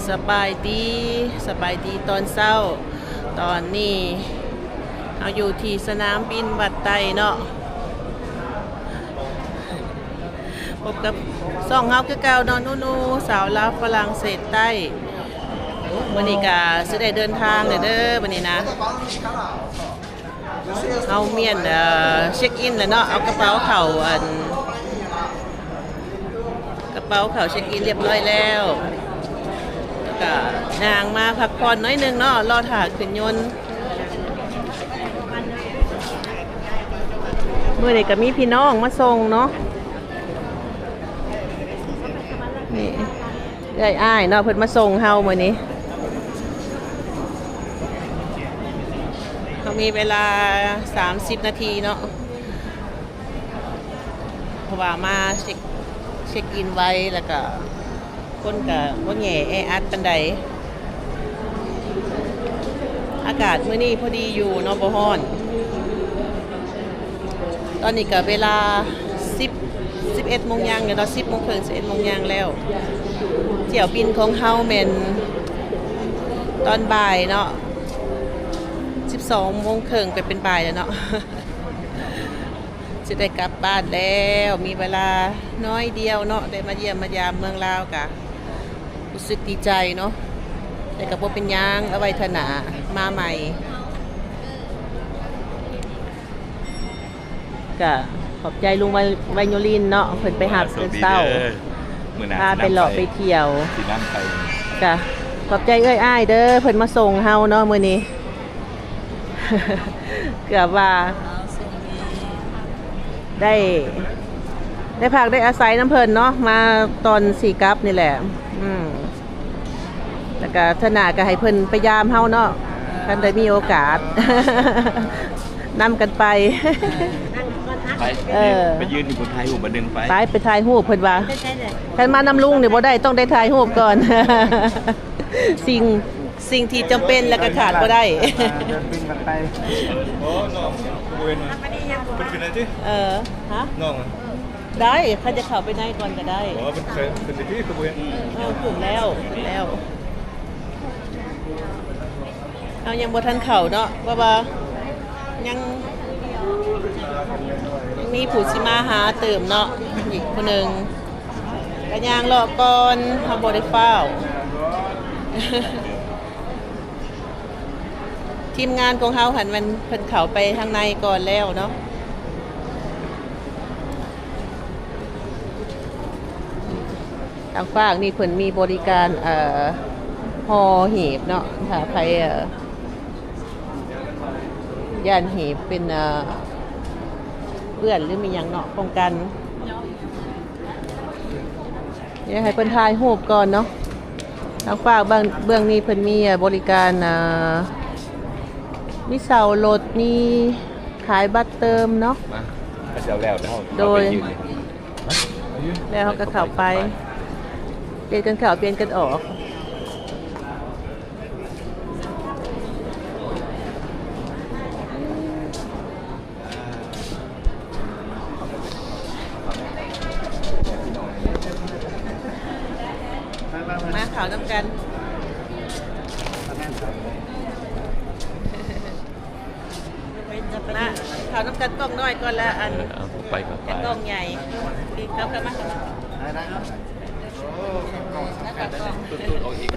สบายดีตอนเช้าตอนนี้เราอยู่ที่สนามบินบัดไตเนาะพบกับซ่องเฮาคือเก่าเนาะนูสาวลาวฝรั่งเศสใต้วันนี้ก็สิได้เดินทางเด้อวันนี้นะเฮาเมียนเช็คอินแล้วเนาะเอากระเป๋าเข่าเช็คอินเรียบร้อยแล้วก็นางมาพักผ่อนน้อยนึงเนาะรอถ่าขึ้นยนต์เมื่อไหร่ก็มีพี่น้องมาส่งเนาะนี่ได้อ้ายเนาะเพิ่นมาส่งเฮามื้อนี้เขามีเวลา30นาทีเนาะเพราะว่ามาเช็คอินไว้แล้วก็คนกับว่าแง่แออัดปันใดอากาศมื้อนี้พอดีอยู่เนาะบ่ฮ้อนตอนนี้ก็เวลา11โมงยังเนี่ยตอน10โมงครึ่ง11โมงยังแล้วเที่ยวบินของเฮาแม่นตอนบ่ายเนาะ12โมงครึ่งไปเป็นบ่ายแล้วเนาะจะได้กลับบ้านแล้วมีเวลาน้อยเดียวเนาะได้มาเยี่ยมมายามเมืองลาวกะรู้สึกดีใจเนาะแต่กับว่าเป็นยางเอาไว้ถนามาใหม่ก็ขอบใจลุงไวโยลินเนาะเพิ่นไปหาเศร้าพาไปหลอกไปเที่ยวสีน้ำไปจ้ะขอบใจอ้ายเด้อเพิ่นมาส่งเฮาเนาะมื้อนี้ เกือบว่าได้พักได้อาศัยน้ำเพิ่นเนาะมาตอนสี่กับนี่แหละแล้วก็ถนาก็ให้เพิ่นไปยามเฮาเนาะกันได้มีโอกาส นำกันไปไปยืนอยู่บนท้ายหูมาดึงไปไปถ่ายรูปเพิ่นว่าคันมานำลุงเนี่ยบ่ได้ต้องได้ถ่ายรูปก่อน สิ่งที่จำเป็นแล้วก็ขาดบ่ได้เดินบินกันไปโอ้น้องเว้นเป็นอะไรที่ฮะน้องได้ใครจะเข้าไปในก่อนก็ได้อ๋อเป็นที่ขบวนถูกแล้วเอายังบ่ทันเข้าเนาะว่ายังมีผู้สิมาหาเติมเนาะอีกคนนึงก็ย่างรอก่อนเฮาบ่ได้ฟ้าว ทีมงานของเฮาหันมันเพิ่นเข้าไปทางในก่อนแล้วเนาะทางฝากนี่เพิ่นมีบริการห่อหีบเนาะถ้าใครย่านหีบเป็นเปื้อนหรือมีหยังเนาะป้องกันเดี๋ยวให้เพิ่นถ่ายรูปก่อนเนาะทางฝากเบื้องนี้เพิ่นมีบริการมีเสารถมีขายบัตรเติมเนาะมาเจ้าแล้วโดยแล้วเขาก็เข้าไปเปลี่ยนกันเข้าเปลี่ยนกันออกมาข่าวน้ำกันมาข่าวน้ำกันกล้องน้อยก่อนแล้วอันไปก่อนกล้องใหญ่ดีครับกันมา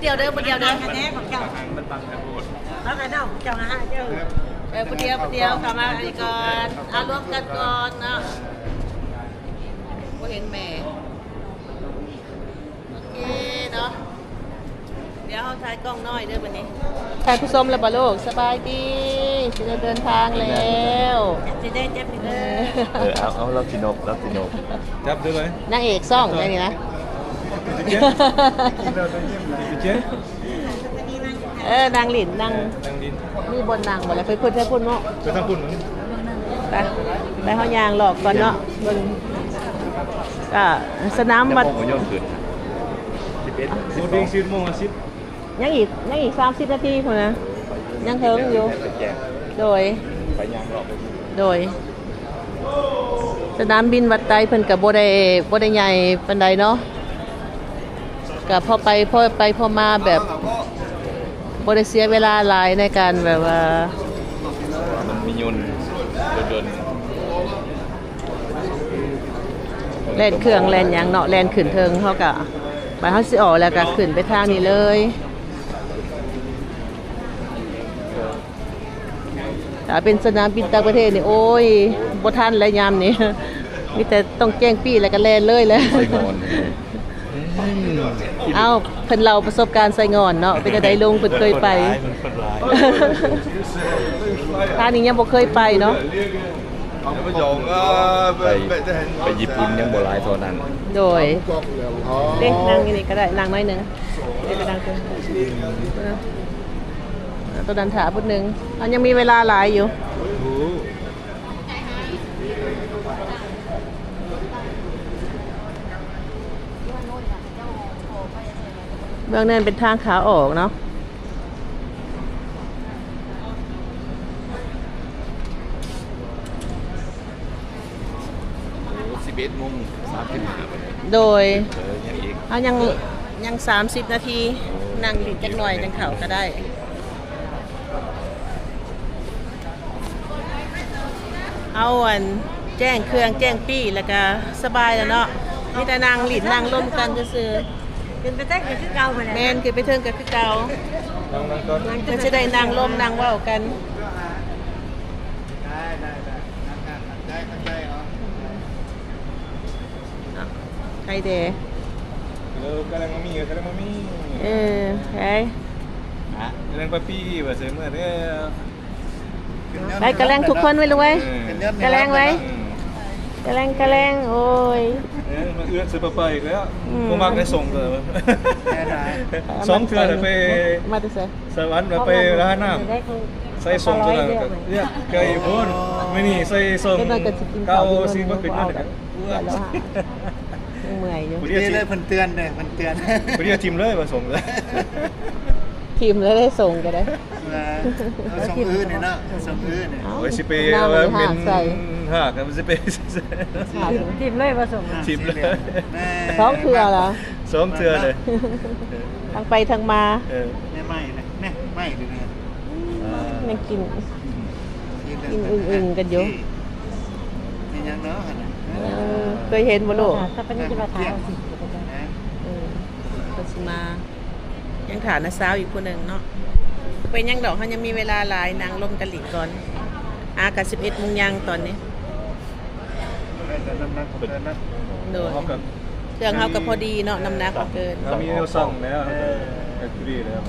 เดียวเด้อแน่ของเจ้ามันบังกันหมดแล้วไงเนาะเจ้านะฮะเจ้าเดียวกลับมาอันนี้ก่อนเอารวมกันก่อนเนาะก็เห็นแม่โอเคเนาะเดี๋ยวเขาถ่ายกล้องน้อยเด้อวันนี้ถ่ายผู้ชมแล้วบ่ลูกสบายดีจะได้เดินทางแล้วจะได้จับไปเลยเอาเราตินกจับด้วยเลยนางเอกซ่องได้นี่นะนางหลินนางมีบนนางหมดแล้วไปพูดเนาะไปทางพูดไปเขายางหลอกก่อนเนาะบนก็สนามวัดโมเดล10 โมง ยังอีก30นาทีพอนะยังเฮิงอยู่โดยสนามบินวัดไตเพิ่นกับบ่ได้ใหญ่ปานใดเนาะ กับพอพอมาแบบบ่ได้เสียเวลาหลายในการแบบว่า มันมียนต์เดิน แล่นเครื่องแล่นหยังเนาะแล่นขึ้นเทิงเฮาก็ไปเฮาสิออกแล้วก็ขึ้นไปทางนี้เลยถ้าเป็นสนามบินต่างประเทศนี่โอ้ยบ่ทันแล้วยามนี้ มีแต่ต้องแจ้งปี้แล้วก็แล่นเลยแหละ ใส่งอน เอ้าเพิ่นเล่าประสบการณ์ใส่งอนเนาะเป็นจังไดลุงเพิ่นเคยไป มันคนร้าย ท่านี้ยังบ่เคยไปเนาะ ไปญี่ปุ่นยังบ่ร้ายเท่านั้น โดยเล่นนั่งอยู่นี่ก็ได้นั่งน้อยหนึงเล่นไปนั่งตัวตัวดันถาพุดนึงอันยังมีเวลาหลายอยู่เบื้องเนินเป็นทางขาออกเนาะ 11:35 โดย ยังอีก เอายัง30 นาทีนั่งอยู่จักหน่อยจังเขาก็ได้ เอาอันแจ้งเครื่องแจ้งปี้แล้วก็สบายแล้วเนาะมีแต่นั่งหลินนั่งร่มกันซื่อ เป็นไปได้ก็คือเก่ามา ๆ แล้ว แม่นคือไปเทิงกับคือเก่า นั่งก่อน ก็จะได้นั่งร่มนั่งเว้ากันใครเด กำลังมามี เออไอ้ กำลังปะปี้ว่าเสมอเด้อ ไปกระแรงทุกคนไว้เลยเว้ยกระแรงไว้กระแรงโอ้ย มาเอื้อซื้อไปอีกแล้ว อืม บ่มักได้ส่งเด้อสองเทื่อไป มาแต่ไส สวรรค์ไปร้านน้ำใส่ส่งตัวนั้นก็เรียกไก่พุ่นไม่นี่ใส่ส่ง ก็น่าจะสิกิน เก้า ข้าว สิบ่ขึ้นนั่น กั กัน แล้วฮะยังเมื่อยอยู่ ผู้ ดี เดียว เลยเพิ่นเตือนเลยเพิ่นเตือน ผู้เดียวทิมเลยมาส่งเลย ทีมแล้วได้ส่งก็ได้ มาเอาส่งอื้อเนี่ยเนาะส่งอื้อเนี่ย เอ้า โอ้ยสิไป น้ำมัน เป็ หาน ใส่ หากครับสิไป หาถึง ทีมเลยผสม ทิมเลย แม่ ท้องเคือเหรอ สองเทื่อเลย ทางไปทางมา เออ แม่ไหม้นะแม่ไหม้ดูเนี่ย ยังกิน กิน อึ่งๆกันอยู่ นี่ยังเนาะหั่นน่ะ เคยเห็นบ่ลูก ถ้าเป็นจะมาถามสิ นะ ก็สิมา ยังถามนะสาวอีกคนหนึ่งเนาะเป็นยังดอกเขายังมีเวลาหลายนางลมกันหลีกก่อนกับ11 โมงยังตอนนี้ นั่งเดินนะ โดย เขากับ เครื่องเขาก็พอดีเนาะน้ำหนักบ่เกิน เขามีแนวสั่งแล้วก็คือดีแล้ว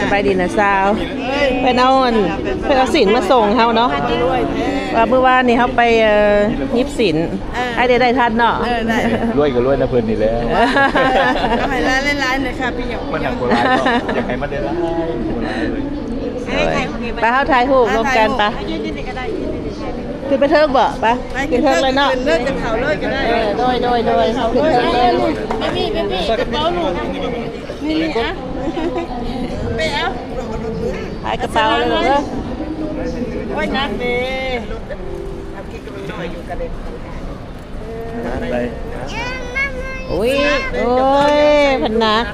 สบายดีนะสาวไปเอาอันไปเอาสินมาส่งเฮาเนาะว่าเมื่อวานนี่เฮาไปยิบสินไอ้ได้ทันเนาะ รวยก็รวยนะเพิ่นนี่แหละ เอาให้ร้านๆเลยค่ะพี่หยก มันหนักกว่าร้ายเนาะอยากให้มันได้ร้ายกว่าร้ายเลย ให้ใครคนนี้ ไปเฮาถ่ายรูปรวมกันปะ ยืนนี่ก็ได้ยืนนี่ก็ได้ ขึ้นไปเทิงบ่ปะขึ้นเทิงเลยเนาะ เลิกจะเผาเลิกก็ได้ โดยขึ้นเทิงเลย พี่กระเป๋าหนูนี่อ่ะไปเอา ถ่ายกระเป๋าเลยเด้อ โอ้ยนักเด้ อะไร โอ้ยพนัก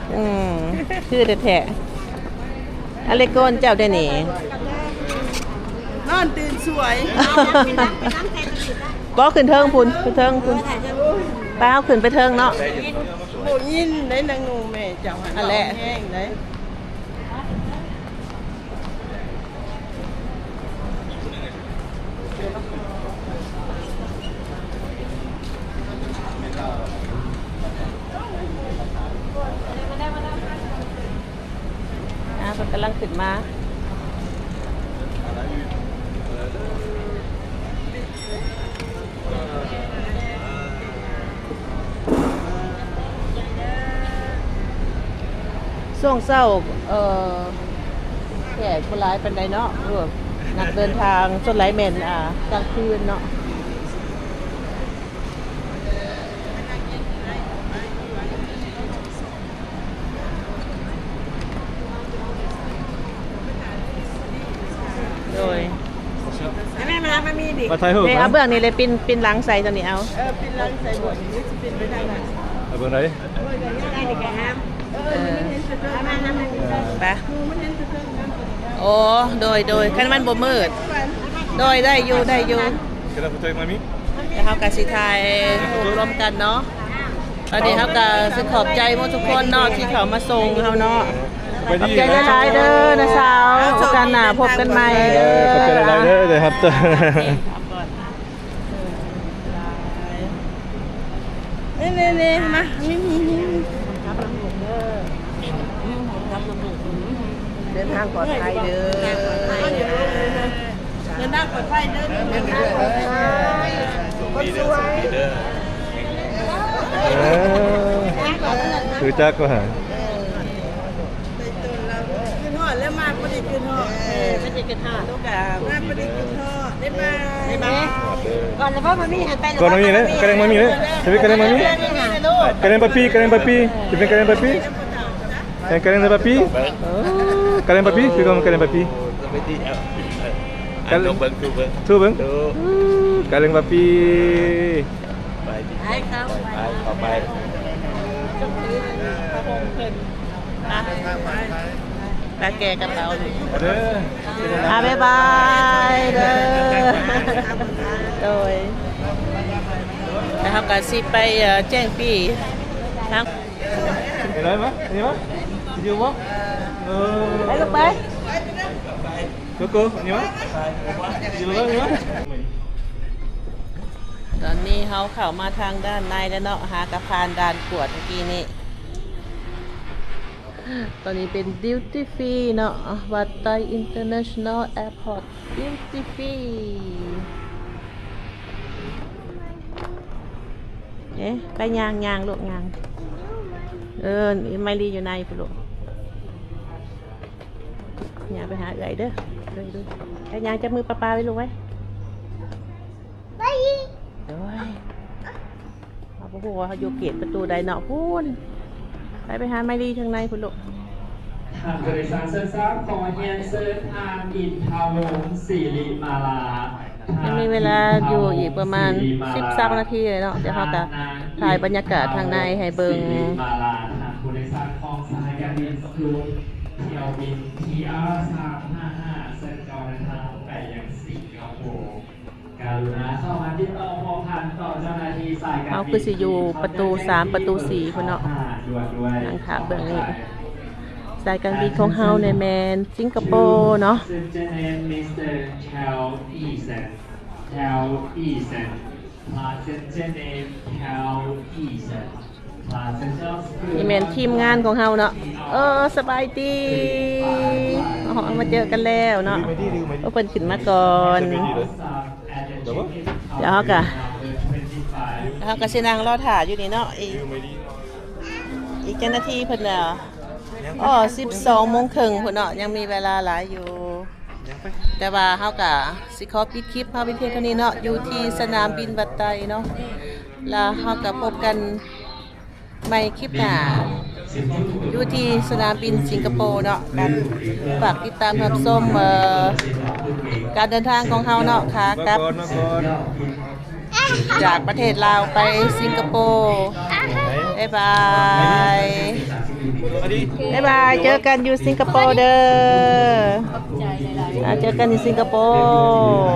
คือแท้ๆอะไรก้นเจ้าได้นี่ นอนตื่นสวย บ่ขึ้นเทิงพุ่นขึ้นเทิงพุ่นไปเอาขึ้นไปเทิงเนาะ โอ้ยินได้นางงูแม่เจ้าหัน อันแหละ แห้งได้ เพิ่นกำลังขึ้นมาช่วงเช้าแขกบ่หลายปานใดเนาะรวมนักเดินทางส่วนหลายแม่นกลางคืนเนาะโดย แม่มารับมามีดิ มาถ่ายรูป เอาเบื้องนี้เลยปินหลังใส่ตัวนี้เอา ปินลังใส่บทนี่จะปินไปทางไหน เอาเบิ่งไหน ไปโอ้โดยคันมันบ่มืดโดยได้อยู่ Kita foto yang mami? แล้วเฮาก็สิถ่ายรูปร่วมกันเนาะตอนนี้เฮาก็สิขอบใจหมดทุกคนเนาะที่เขามาส่งเฮาเนาะขอบใจหลายๆเด้อนะสาวโอกาสหน้าพบกันใหม่เด้อ ขอบใจหลายๆเด้อเดี๋ยวครับ นี่มานี่ เดินทางปลอดภัยเด้อ เงินได้ปลอดภัยเด้อคนสวย คือจักก็หา กินหอดแล้วมาพอดีกินหอดไม่ได้กินหอดลูกอะมาพอดีกินหอดได้มาก่อนแล้วพ่อมามีหันไป Kau nak ni le? Kadang mami le? Tapi kadang mami? Kadang papi, Kita kadang papi. Yang kadang papi? Oh, kadang papi, tu kau kadang papi. Kadang bang tu bang. Kadang papi. ให้เขา Kau baik. แบกแกกระเป๋าลูก Ada. บ๊ายบายเด้อโดยนะครับก็สิไปแจ้งปีทั้ง Ini lah, mak. Ini mak. Video mak. ไปลูกไป Koko, ini mak. Video lah, ini mak. ตอนนี้เขาเข้ามาทางด้านในแล้วเนาะหากระพานด่านกวดเมื่อกี้นี้ตอนนี้เป็น duty free เนาะวัดไต international airport duty free เอ๊ะไปยางลูกยางไม่รีอยู่ในไปลูกยางไปหาเอ๋ยเด้อดูไปยางจับมือป้าไว้ลูกไว้ไปด้วยเอาพวกเขาอยู่เกตประตูใดเนาะพูนไปหาไม่รีทางในคุณลูก ทางบริษัทเซิร์ฟซ่าของเฮียนเซิร์ฟอาร์มอินทาวงศ์ศิริมาลา ยังมีเวลาอยู่อีกประมาณ13 นาทีเลยเนาะเดี๋ยวเขาจะถ่ายบรรยากาศทางในให้เบิ่ง ศิริมาลาทางบริษัทของสายการบินกรุ๊ปเที่ยวบิน TR355 เส้นจอเดินทางไปยังสิงคโปร์การุณาเข้ามาติดต่อพอพันต่อเจ้าหน้าที่สายการบิน เอาคือสิอยู่ประตู3ประตู4พุ่นเนาะ ด้วย ทางขาเบื้องนี้สายการบินของเฮาในแมนสิงคโปร์เนาะ Mr. Cal Eason Cal Eason Passenger name Cal Eason Passenger นี่แมนทีมงานของเฮาเนาะสบายดีมาเจอกันแล้วเนาะเพิ่นขึ้นมาก่อนเดี๋ยวเขาก็สินั่งรอถ่ายอยู่นี่เนาะอีกเจ้าหน้าที่เพิ่นน่ะ12 โมงครึ่งพุ่นเนาะยังมีเวลาหลายอยู่ แต่ว่าเฮาก็สิขอปิดคลิปเฮาเป็นเพียงเท่านี้เนาะอยู่ที่สนามบินบัตไตเนาะแล้วเฮาก็พบกันใหม่คลิปหน้าอยู่ที่สนามบินสิงคโปร์เนาะกันฝากติดตามรับชมการเดินทางของเฮาเนาะค่ะกับ จากประเทศลาวไปสิงคโปร์บ๊ายบายเจอกันอยู่สิงคโปร์เด้อเจอกันที่สิงคโปร์